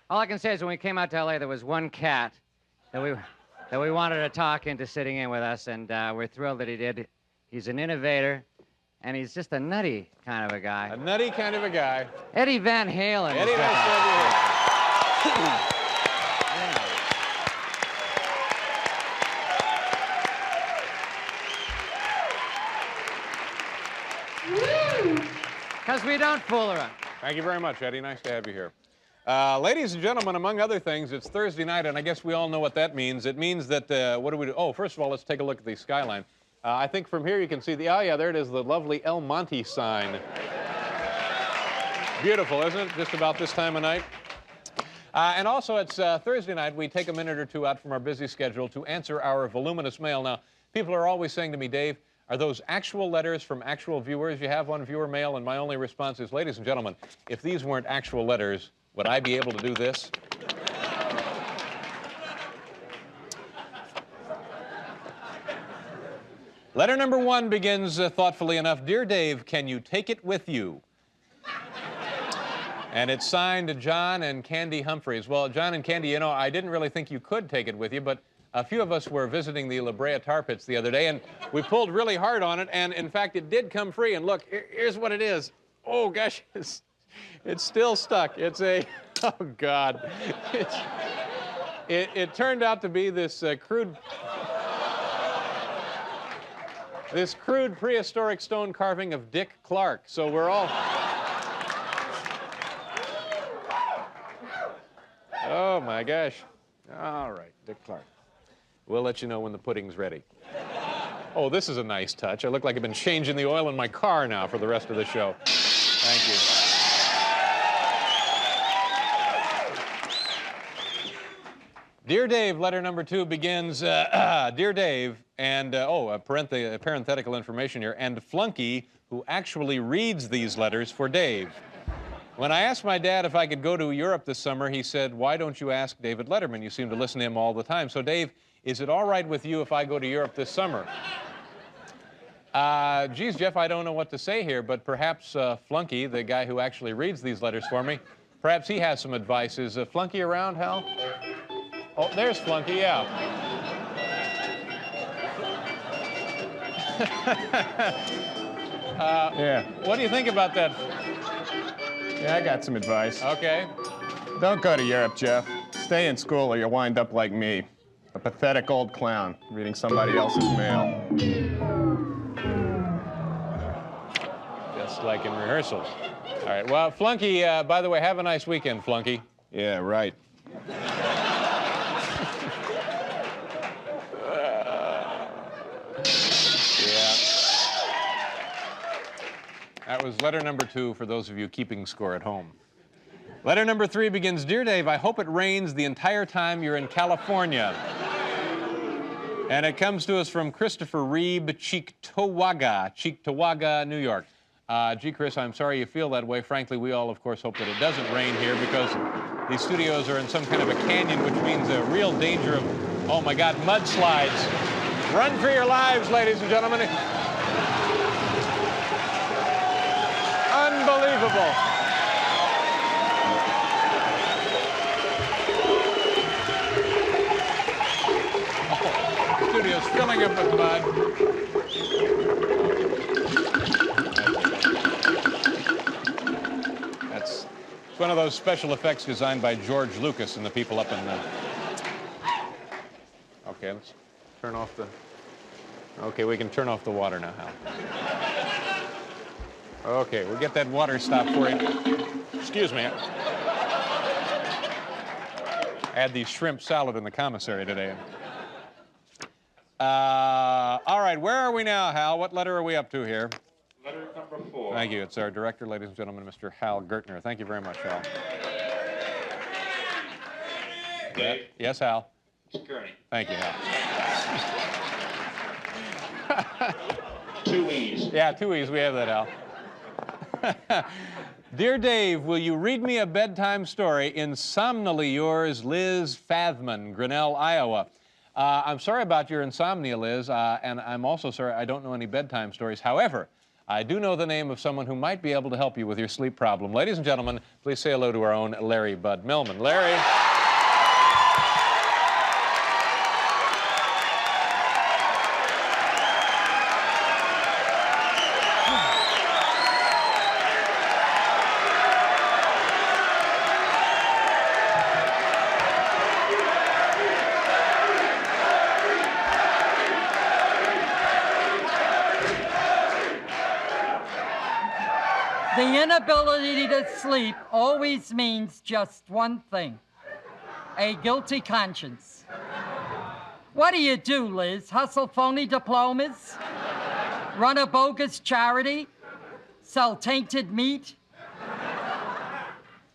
All I can say is when we came out to L.A., there was one cat that we wanted to talk into sitting in with us, and we're thrilled that he did. He's an innovator, and he's just a nutty kind of a guy. A nutty kind of a guy. Eddie Van Halen. Eddie, nice to have you here. Because we don't fool around. Thank you very much, Eddie. Nice to have you here. Ladies and gentlemen, among other things, it's Thursday night, and I guess we all know what that means. It means that, what do we do? Oh, first of all, let's take a look at the skyline. I think from here you can see the, oh yeah, there it is, the lovely El Monte sign. Beautiful, isn't it? Just about this time of night. And also, it's Thursday night. We take a minute or two out from our busy schedule to answer our voluminous mail. Now, people are always saying to me, Dave, are those actual letters from actual viewers? You have on viewer mail, and my only response is, ladies and gentlemen, if these weren't actual letters, would I be able to do this? Letter number 1 begins thoughtfully enough, Dear Dave, can you take it with you? And it's signed John and Candy Humphreys. Well, John and Candy, you know, I didn't really think you could take it with you, but a few of us were visiting the La Brea tar pits the other day, and we pulled really hard on it, and in fact, it did come free. And look, here's what it is. Oh, gosh, it's still stuck. It's a, oh, God. It turned out to be this crude prehistoric stone carving of Dick Clark. So we're all... Oh, my gosh. All right, Dick Clark. We'll let you know when the pudding's ready. Oh, this is a nice touch. I look like I've been changing the oil in my car now for the rest of the show. Thank you. Dear Dave, letter number 2 begins, Dear Dave, and, parenthetical information here, and Flunky, who actually reads these letters for Dave. When I asked my dad if I could go to Europe this summer, he said, why don't you ask David Letterman? You seem to listen to him all the time. So, Dave, is it all right with you if I go to Europe this summer? Geez, Jeff, I don't know what to say here, but perhaps Flunky, the guy who actually reads these letters for me, perhaps he has some advice. Is Flunky around, Hal? Oh, there's Flunky, yeah. Yeah. What do you think about that? Yeah, I got some advice. Okay. Don't go to Europe, Jeff. Stay in school or you'll wind up like me. A pathetic old clown reading somebody else's mail. Just like in rehearsals. All right, well, Flunky, by the way, have a nice weekend, Flunky. Yeah, right. That was letter number 2 for those of you keeping score at home. Letter number 3 begins, Dear Dave, I hope it rains the entire time you're in California. And it comes to us from Christopher Reeb, Cheektowaga, New York. Gee, Chris, I'm sorry you feel that way. Frankly, we all, of course, hope that it doesn't rain here because these studios are in some kind of a canyon, which means a real danger of, oh my God, mudslides. Run for your lives, ladies and gentlemen. Unbelievable. Oh, the studio's filling up with mud. It's one of those special effects designed by George Lucas and the people up in the... Okay, let's turn off the... Okay, we can turn off the water now, Hal. Okay, we'll get that water stopped for you. Excuse me. I had the shrimp salad in the commissary today. All right, where are we now, Hal? What letter are we up to here? Letter number 4. Thank you. It's our director, ladies and gentlemen, Mr. Hal Gertner. Thank you very much, Hal. Dave? Yes, Hal? Gurney. Thank you, Hal. 2 E's. Yeah, 2 E's. We have that, Hal. Dear Dave, will you read me a bedtime story? Insomnially yours, Liz Fathman, Grinnell, Iowa. I'm sorry about your insomnia, Liz, and I'm also sorry I don't know any bedtime stories. However, I do know the name of someone who might be able to help you with your sleep problem. Ladies and gentlemen, please say hello to our own Larry Bud Millman. Larry. The inability to sleep always means just one thing: a guilty conscience. What do you do, Liz? Hustle phony diplomas? Run a bogus charity? Sell tainted meat?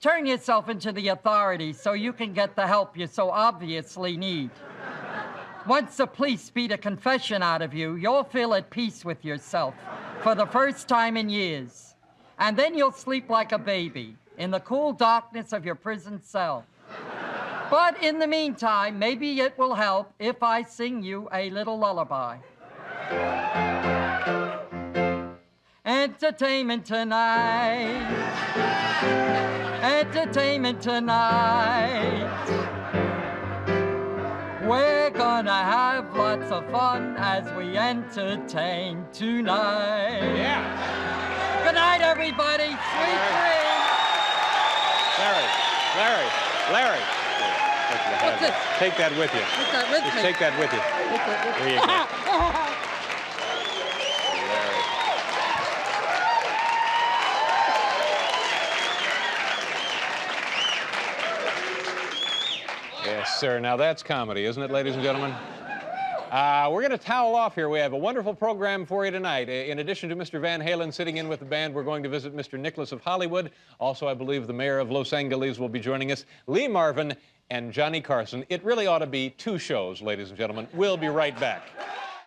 Turn yourself into the authorities so you can get the help you so obviously need. Once the police beat a confession out of you, you'll feel at peace with yourself for the first time in years. And then you'll sleep like a baby in the cool darkness of your prison cell. But in the meantime, maybe it will help if I sing you a little lullaby. Entertainment tonight. Entertainment tonight. We're gonna have lots of fun as we entertain tonight. Yeah. Good night, everybody. Sweet dreams. Larry. What's this? Take that with you. Take that with Just me. take that with you. There you go. Yes, sir. Now that's comedy, isn't it, ladies and gentlemen? We're going to towel off here. We have a wonderful program for you tonight. In addition to Mr. Van Halen sitting in with the band, we're going to visit Mr. Nicholas of Hollywood. Also, I believe the mayor of Los Angeles will be joining us, Lee Marvin and Johnny Carson. It really ought to be 2 shows, ladies and gentlemen. We'll be right back.